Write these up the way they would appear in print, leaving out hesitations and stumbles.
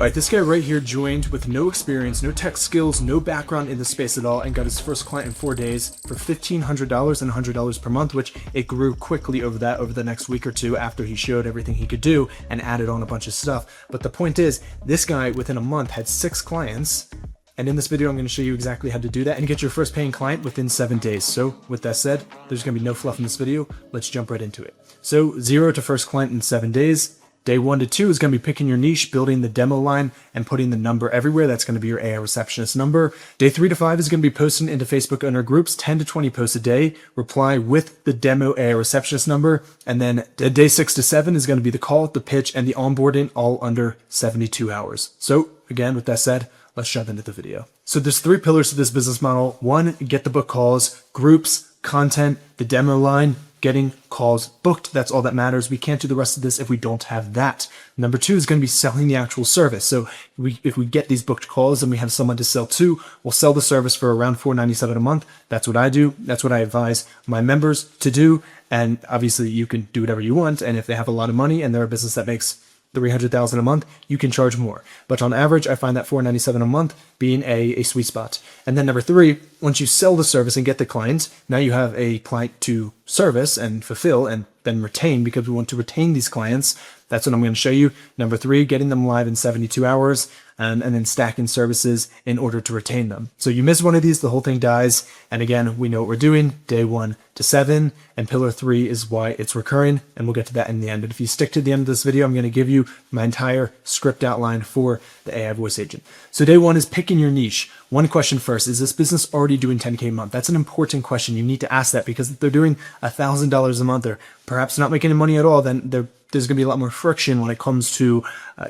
Alright, this guy right here joined with no experience, no tech skills, no background in the space at all, and got his first client in 4 days for $1,500 and $100 per month, which it grew quickly over the next week or two after he showed everything he could do and added on a bunch of stuff. But the point is, this guy within a month had 6 clients, and in this video I'm going to show you exactly how to do that and get your first paying client within 7 days. So with that said, there's going to be no fluff in this video. Let's jump right into it. So 0 to first client in 7 days. Day 1 to 2 is going to be picking your niche, building the demo line, and putting the number everywhere. That's going to be your AI receptionist number. Day 3 to 5 is going to be posting into Facebook owner groups, 10 to 20 posts a day. Reply with the demo AI receptionist number. And then day 6 to 7 is going to be the call, the pitch, and the onboarding, all under 72 hours. So again, with that said, let's jump into the video. So there's 3 pillars to this business model. 1, get the book calls, groups, content, the demo line, getting calls booked. That's all that matters. We can't do the rest of this if we don't have that. Number 2 is going to be selling the actual service. So if we get these booked calls and we have someone to sell to, we'll sell the service for around $497 a month. That's what I do. That's what I advise my members to do. And obviously you can do whatever you want. And if they have a lot of money and they're a business that makes $300,000 a month, you can charge more. But on average, I find that $497 a month being a sweet spot. And then number 3, once you sell the service and get the clients, now you have a client to service and fulfill and then retain, because we want to retain these clients. That's what I'm going to show you. Number 3, getting them live in 72 hours and then stacking services in order to retain them. So you miss one of these, the whole thing dies. And again, we know what we're doing, day 1 to 7, and pillar 3 is why it's recurring. And we'll get to that in the end. But if you stick to the end of this video, I'm going to give you my entire script outline for the AI voice agent. So day 1 is picking your niche. One question first, is this business already doing 10K a month? That's an important question. You need to ask that, because if they're doing $1,000 a month or perhaps not making any money at all, then there's going to be a lot more friction when it comes to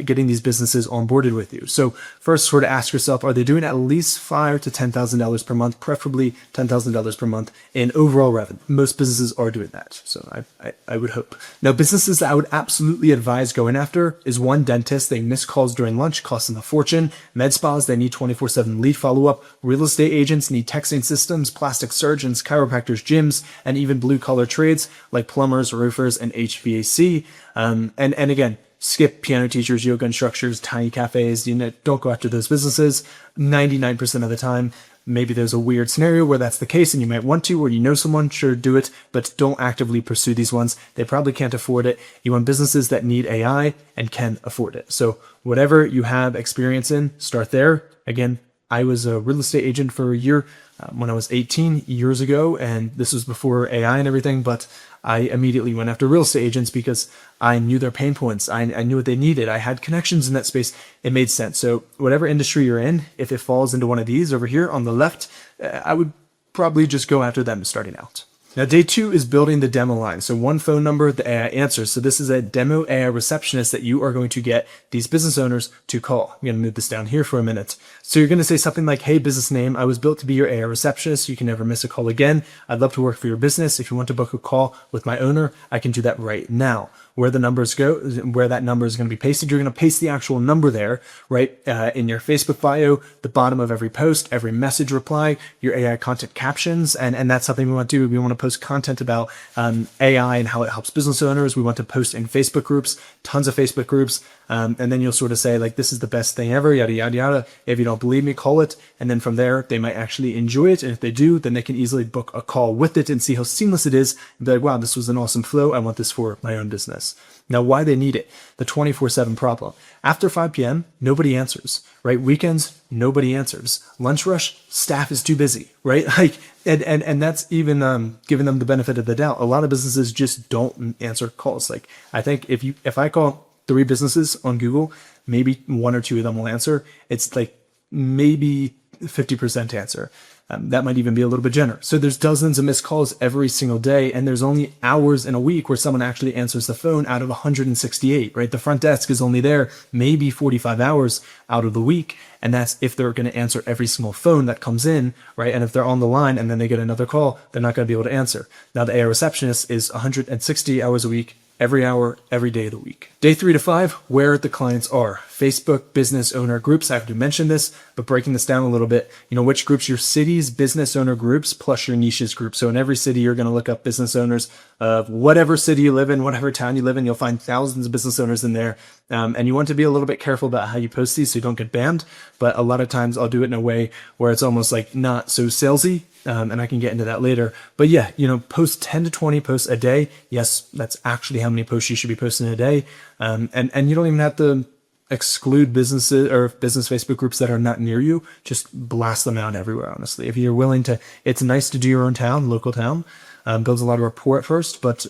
getting these businesses onboarded with you. So first, sort of ask yourself, are they doing at least $5,000 to $10,000 per month, preferably $10,000 per month in overall revenue? Most businesses are doing that, so I would hope. Now, businesses that I would absolutely advise going after is 1, dentist. They miss calls during lunch, costing a fortune. Med spas, they need 24/7 lead follow-up. Real estate agents need texting systems. Plastic surgeons, chiropractors, gyms, and even blue-collar trades like plumbers, roofers, and HVAC. And again, skip piano teachers, yoga instructors, tiny cafes. Don't go after those businesses. 99% of the time, maybe there's a weird scenario where that's the case and you might want to, or you know someone, sure, do it, but don't actively pursue these ones. They probably can't afford it. You want businesses that need AI and can afford it. So whatever you have experience in, start there. Again, I was a real estate agent for a year when I was 18 years ago, and this was before AI and everything, but I immediately went after real estate agents because I knew their pain points. I knew what they needed. I had connections in that space. It made sense. So whatever industry you're in, if it falls into one of these over here on the left, I would probably just go after them starting out. Now, day 2 is building the demo line. So 1 phone number, the AI answers. So this is a demo AI receptionist that you are going to get these business owners to call. I'm going to move this down here for a minute. So you're going to say something like, hey, business name, I was built to be your AI receptionist. You can never miss a call again. I'd love to work for your business. If you want to book a call with my owner, I can do that right now. Where the numbers go, where that number is going to be pasted, you're going to paste the actual number there, right, in your Facebook bio, the bottom of every post, every message reply, your AI content captions, and that's something we want to do. We want to post content about AI and how it helps business owners. We want to post in Facebook groups, tons of Facebook groups, and then you'll sort of say, like, this is the best thing ever, yada, yada, yada. If you don't believe me, call it. And then from there, they might actually enjoy it. And if they do, then they can easily book a call with it and see how seamless it is. And be like, wow, this was an awesome flow. I want this for my own business. Now, why they need it? The 24/7 problem. After 5 p.m., nobody answers, right? Weekends, nobody answers. Lunch rush, staff is too busy, right? Like, and that's even giving them the benefit of the doubt. A lot of businesses just don't answer calls. Like, I think if I call 3 businesses on Google, maybe 1 or 2 of them will answer. It's like maybe 50% answer. That might even be a little bit generous. So there's dozens of missed calls every single day, and there's only hours in a week where someone actually answers the phone out of 168, right? The front desk is only there maybe 45 hours out of the week, and that's if they're going to answer every single phone that comes in, right? And if they're on the line and then they get another call, they're not going to be able to answer. Now, the AI receptionist is 160 hours a week, every hour, every day of the week. Day 3 to 5, where the clients are. Facebook business owner groups. I have to mention this, but breaking this down a little bit, which groups? Your city's business owner groups plus your niches group. So in every city, you're going to look up business owners of whatever city you live in, whatever town you live in. You'll find thousands of business owners in there. And you want to be a little bit careful about how you post these so you don't get banned. But a lot of times I'll do it in a way where it's almost like not so salesy. And I can get into that later. But yeah, post 10 to 20 posts a day. Yes, that's actually how many posts you should be posting a day. And you don't even have to exclude businesses or business Facebook groups that are not near you. Just blast them out everywhere, honestly. If you're willing to, it's nice to do your own town, local town. Builds a lot of rapport at first, but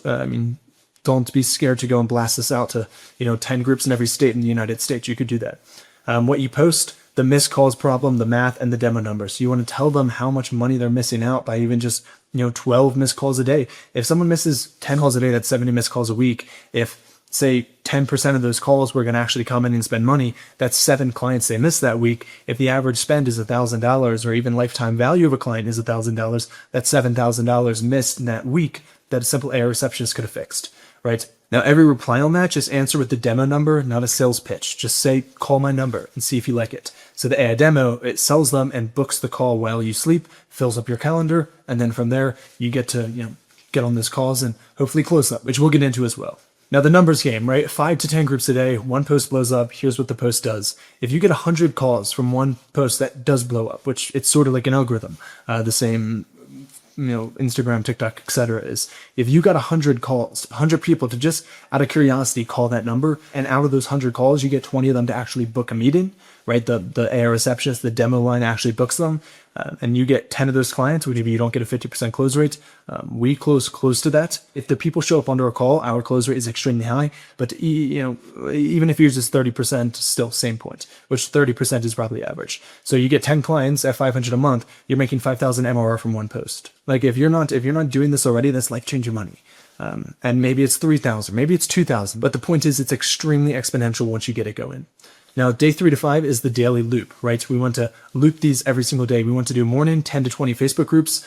don't be scared to go and blast this out to, 10 groups in every state in the United States. You could do that. What you post, the missed calls problem, the math, and the demo numbers. So you want to tell them how much money they're missing out by even just, 12 missed calls a day. If someone misses 10 calls a day, that's 70 missed calls a week. If, say, 10% of those calls were going to actually come in and spend money, that's 7 clients they missed that week. If the average spend is $1,000 or even lifetime value of a client is $1,000, that's $7,000 missed in that week that a simple AI receptionist could have fixed, right? Now, every reply on that, just answer with the demo number, not a sales pitch. Just say, call my number and see if you like it. So the AI demo, it sells them and books the call while you sleep, fills up your calendar, and then from there, you get to, get on those calls and hopefully close them, which we'll get into as well. Now, the numbers game, right? 5 to 10 groups a day, one post blows up. Here's what the post does. If you get 100 calls from one post that does blow up, which it's sort of like an algorithm, the same, Instagram, TikTok, etc. is if you got 100 calls, 100 people to just out of curiosity call that number, and out of those 100 calls, you get 20 of them to actually book a meeting, right? The AI receptionist, the demo line actually books them, and you get 10 of those clients, which if you don't get a 50% close rate, we close close to that. If the people show up under a call, our close rate is extremely high, but even if yours is 30%, still same point, which 30% is probably average. So you get 10 clients at 500 a month, you're making 5,000 MRR from one post. Like if you're not doing this already, that's life-changing money. And maybe it's 3,000, maybe it's 2,000, but the point is it's extremely exponential once you get it going. Now, day 3 to 5 is the daily loop, right? We want to loop these every single day. We want to do morning 10 to 20 Facebook groups,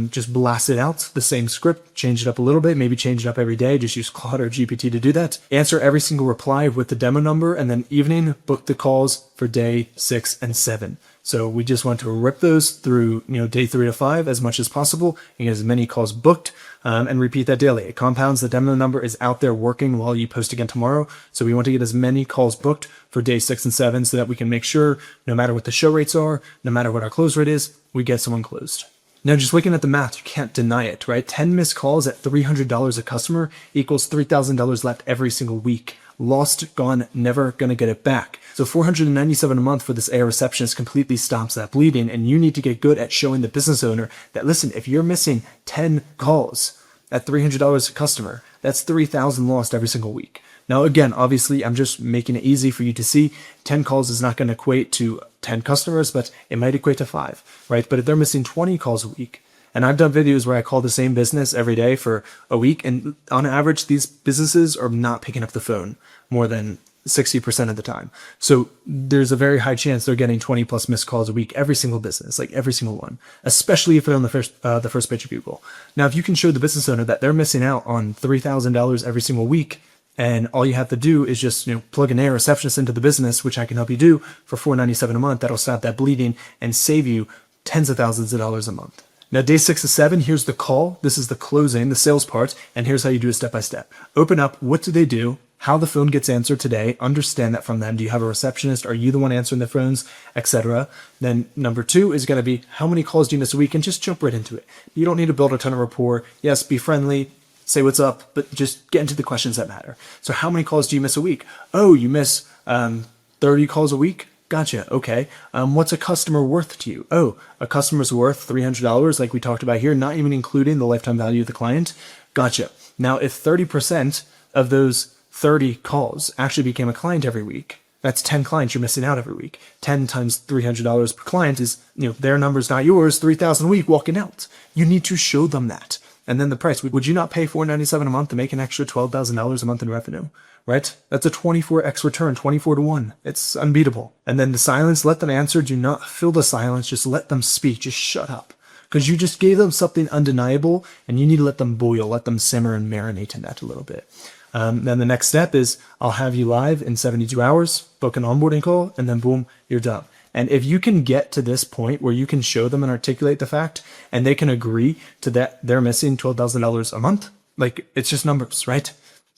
just blast it out, the same script, change it up a little bit, maybe change it up every day, just use Claude or GPT to do that. Answer every single reply with the demo number, and then evening, book the calls for day 6 and 7. So we just want to rip those through, day 3 to 5 as much as possible and get as many calls booked, and repeat that daily. It compounds. The demo number is out there working while you post again tomorrow. So we want to get as many calls booked for day 6 and 7 so that we can make sure no matter what the show rates are, no matter what our close rate is, we get someone closed. Now, just looking at the math, you can't deny it, right? 10 missed calls at $300 a customer equals $3,000 left every single week. Lost, gone, never gonna get it back. So $497 a month for this AI receptionist completely stops that bleeding, and you need to get good at showing the business owner that, listen, if you're missing 10 calls at $300 a customer, that's $3,000 lost every single week. Now, again, obviously, I'm just making it easy for you to see. 10 calls is not going to equate to 10 customers, but it might equate to 5, right? But if they're missing 20 calls a week, and I've done videos where I call the same business every day for a week, and on average, these businesses are not picking up the phone more than 60% of the time. So there's a very high chance they're getting 20 plus missed calls a week, every single business, like every single one, especially if they're on the first page of Google. Now, if you can show the business owner that they're missing out on $3,000 every single week, and all you have to do is just plug an AI receptionist into the business, which I can help you do for $497 a month, that'll stop that bleeding and save you tens of thousands of dollars a month. Now, day 6 to 7, here's the call. This is the closing, the sales part, and here's how you do it step by step. Open up, what do they do? How the phone gets answered today, understand that from them. Do you have a receptionist? Are you the one answering the phones, etc.? Then number 2 is going to be, how many calls do you miss a week? And just jump right into it. You don't need to build a ton of rapport. Yes, be friendly, say what's up, but just get into the questions that matter. So how many calls do you miss a week? Oh, you miss 30 calls a week? Gotcha. Okay. What's a customer worth to you? Oh, a customer's worth $300, like we talked about here, not even including the lifetime value of the client. Gotcha. Now, if 30% of those 30 calls actually became a client every week, that's 10 clients you're missing out every week. 10 times $300 per client is, their numbers, not yours, 3,000 a week walking out. You need to show them that. And then the price. Would you not pay $497 a month to make an extra $12,000 a month in revenue? Right? That's a 24x return, 24 to 1. It's unbeatable. And then the silence, let them answer. Do not fill the silence. Just let them speak. Just shut up. Because you just gave them something undeniable, and you need to let them boil, let them simmer and marinate in that a little bit. Then the next step is I'll have you live in 72 hours, book an onboarding call, and then boom, you're done. And if you can get to this point where you can show them and articulate the fact, and they can agree to that they're missing $12,000 a month, like it's just numbers, right?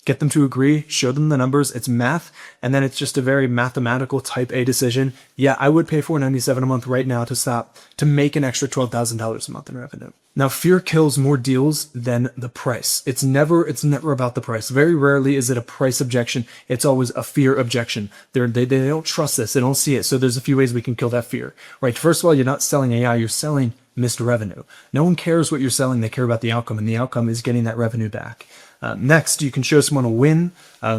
Get them to agree, show them the numbers, it's math, and then it's just a very mathematical type A decision. Yeah, I would pay $497 a month right now to make an extra $12,000 a month in revenue. Now, fear kills more deals than the price. It's never about the price. Very rarely is it a price objection. It's always a fear objection. They don't trust this. They don't see it. So there's a few ways we can kill that fear, right? First of all, you're not selling AI. You're selling missed revenue. No one cares what you're selling. They care about the outcome, and the outcome is getting that revenue back. Next, you can show someone a win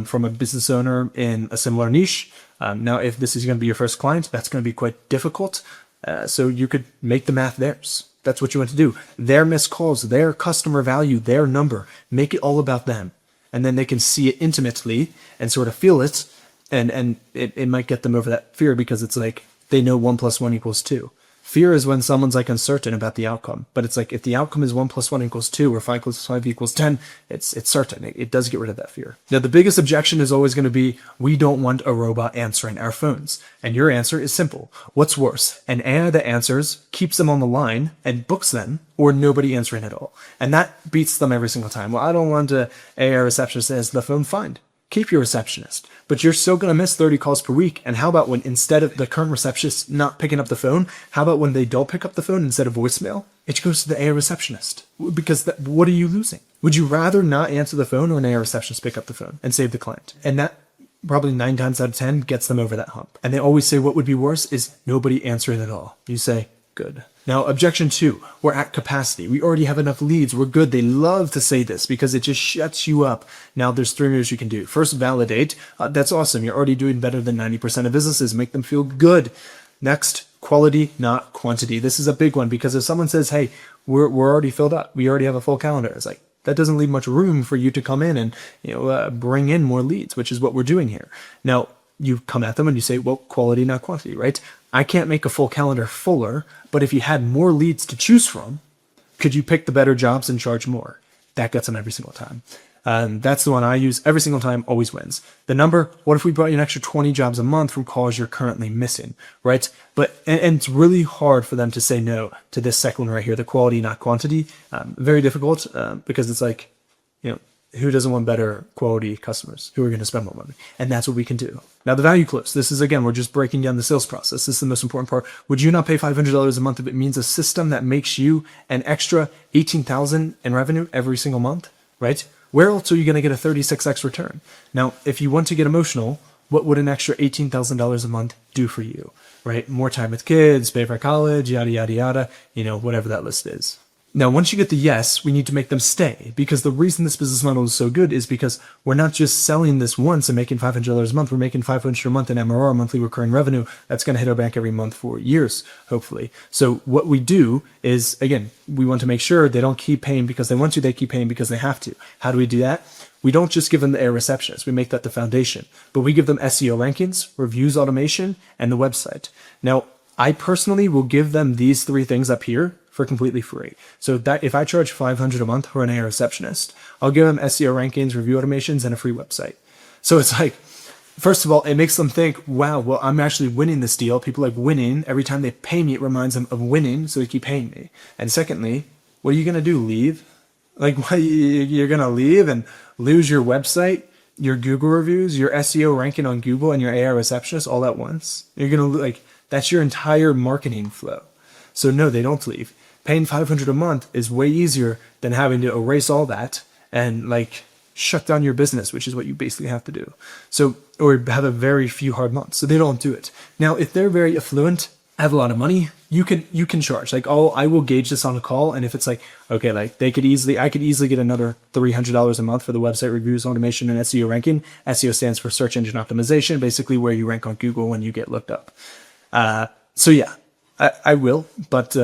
from a business owner in a similar niche. Now, if this is going to be your first client, that's going to be quite difficult. So you could make the math theirs. That's what you want to do. Their missed calls, their customer value, their number, make it all about them. And then they can see it intimately and sort of feel it. And it might get them over that fear because it's like they know 1 + 1 = 2. Fear is when someone's like uncertain about the outcome. But it's like if the outcome is 1 + 1 = 2 or 5 + 5 = 10, it's certain. It does get rid of that fear. Now, the biggest objection is always going to be, we don't want a robot answering our phones. And your answer is simple. What's worse? An AI that answers, keeps them on the line, and books them, or nobody answering at all? And that beats them every single time. Well, I don't want an AI receptionist that has the phone. Fine. Keep your receptionist, but you're still going to miss 30 calls per week. And how about when instead of the current receptionist not picking up the phone, how about when they don't pick up the phone instead of voicemail, it goes to the AI receptionist? Because what are you losing? Would you rather not answer the phone or an AI receptionist pick up the phone and save the client? And that probably 9 times out of 10 gets them over that hump. And they always say what would be worse is nobody answering at all. You say, good. Now, objection 2, we're at capacity. We already have enough leads. We're good. They love to say this because it just shuts you up. Now, there's 3 ways you can do. First, validate. That's awesome. You're already doing better than 90% of businesses. Make them feel good. Next, quality, not quantity. This is a big one because if someone says, hey, we're already filled up, we already have a full calendar, it's like, that doesn't leave much room for you to come in and bring in more leads, which is what we're doing here. Now, you come at them and you say, well, quality, not quantity, right? I can't make a full calendar fuller, but if you had more leads to choose from, could you pick the better jobs and charge more? That gets them every single time. That's the one I use every single time, always wins. The number, what if we brought you an extra 20 jobs a month from calls you're currently missing, right? But and it's really hard for them to say no to this second one right here, the quality, not quantity. Very difficult because it's like, who doesn't want better quality customers who are going to spend more money? And that's what we can do. Now, the value close. This is, again, we're just breaking down the sales process. This is the most important part. Would you not pay $500 a month if it means a system that makes you an extra $18,000 in revenue every single month, right? Where else are you going to get a 36x return? Now, if you want to get emotional, what would an extra $18,000 a month do for you, right? More time with kids, pay for college, yada, yada, yada, whatever that list is. Now, once you get the yes, we need to make them stay, because the reason this business model is so good is because we're not just selling this once and making $500 a month. We're making $500 a month in MRR, monthly recurring revenue. That's going to hit our bank every month for years, hopefully. So what we do is, again, we want to make sure they don't keep paying because they want to, they keep paying because they have to. How do we do that? We don't just give them the AI receptionist. We make that the foundation, but we give them SEO rankings, reviews automation, and the website. Now, I personally will give them these 3 things up here for completely free. So that if I charge $500 a month for an AI receptionist, I'll give them SEO rankings, review automations, and a free website. So it's like, first of all, it makes them think, wow, well, I'm actually winning this deal. People like winning. Every time they pay me, it reminds them of winning, so they keep paying me. And secondly, what are you going to do, leave? Like, what, you're going to leave and lose your website, your Google reviews, your SEO ranking on Google, and your AI receptionist all at once? You're going to, that's your entire marketing flow. So no, they don't leave. Paying $500 a month is way easier than having to erase all that and shut down your business, which is what you basically have to do. So, or have a very few hard months. So they don't do it. Now, if they're very affluent, have a lot of money, you can charge. I will gauge this on a call, and if it's okay, I could easily get another $300 a month for the website reviews, automation, and SEO ranking. SEO stands for search engine optimization, basically where you rank on Google when you get looked up. So yeah, I will, but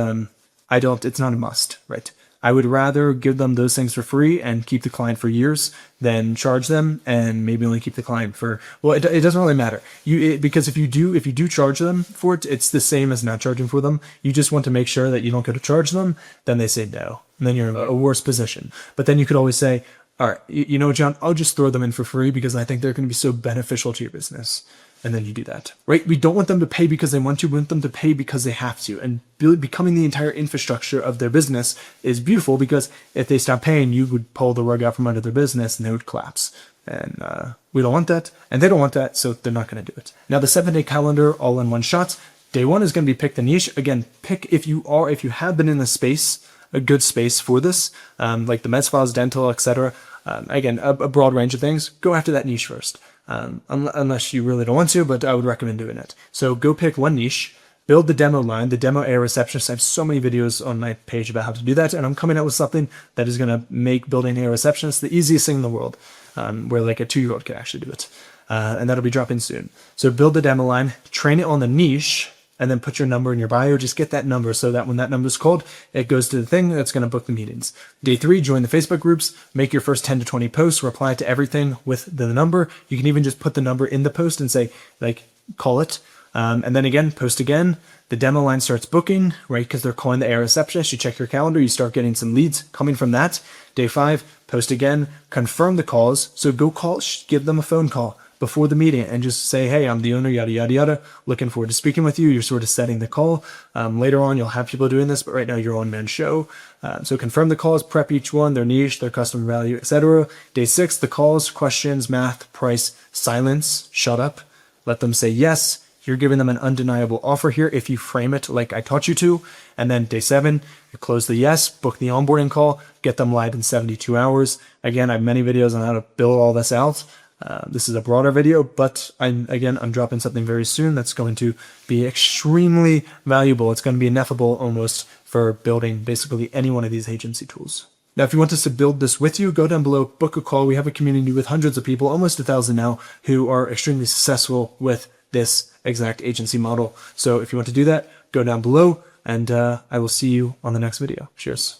I don't, it's not a must, right? I would rather give them those things for free and keep the client for years than charge them and maybe only keep the client for, well, it doesn't really matter. Because if you do charge them for it, it's the same as not charging for them. You just want to make sure that you don't go to charge them. Then they say no. And then you're in a worse position. But then you could always say, All right, you know, John, I'll just throw them in for free because I think they're going to be so beneficial to your business. And then you do that, right? We don't want them to pay because they want to. We want them to pay because they have to. And becoming the entire infrastructure of their business is beautiful, because if they stop paying, you would pull the rug out from under their business and they would collapse. And we don't want that, and they don't want that, so they're not going to do it. Now, the 7-day calendar all in one shot. Day one is going to be pick the niche. Again, pick if you have been in the space, a good space for this, like the med spas, dental, etc. Again, a broad range of things. Go after that niche first, unless you really don't want to, but I would recommend doing it. So go pick one niche, build the demo line, the demo AI receptionist. I have so many videos on my page about how to do that, and I'm coming out with something that is going to make building AI receptionist the easiest thing in the world, where like a 2-year-old could actually do it. And that'll be dropping soon. So build the demo line, train it on the niche, and then put your number in your bio. Just get that number so that when that number is called, it goes to the thing that's going to book the meetings. Day 3, join the Facebook groups, make your first 10 to 20 posts, reply to everything with the number. You can even just put the number in the post and say, like, call it. And then again, post again. The demo line starts booking, right? Because they're calling the AI receptionist. You check your calendar, you start getting some leads coming from that. Day 5, post again, confirm the calls. So go call, give them a phone call before the meeting and just say, hey, I'm the owner, yada, yada, yada. Looking forward to speaking with you. You're sort of setting the call. Later on, you'll have people doing this, but right now you're on man show. So confirm the calls, prep each one, their niche, their customer value, etc. Day 6, the calls, questions, math, price, silence, shut up. Let them say yes. You're giving them an undeniable offer here if you frame it like I taught you to. And then day 7, you close the yes, book the onboarding call, get them live in 72 hours. Again, I have many videos on how to build all this out. This is a broader video, but I'm dropping something very soon that's going to be extremely valuable. It's going to be ineffable almost for building basically any one of these agency tools. Now, if you want us to build this with you, go down below, book a call. We have a community with hundreds of people, almost 1,000 now, who are extremely successful with this exact agency model. So if you want to do that, go down below, and I will see you on the next video. Cheers.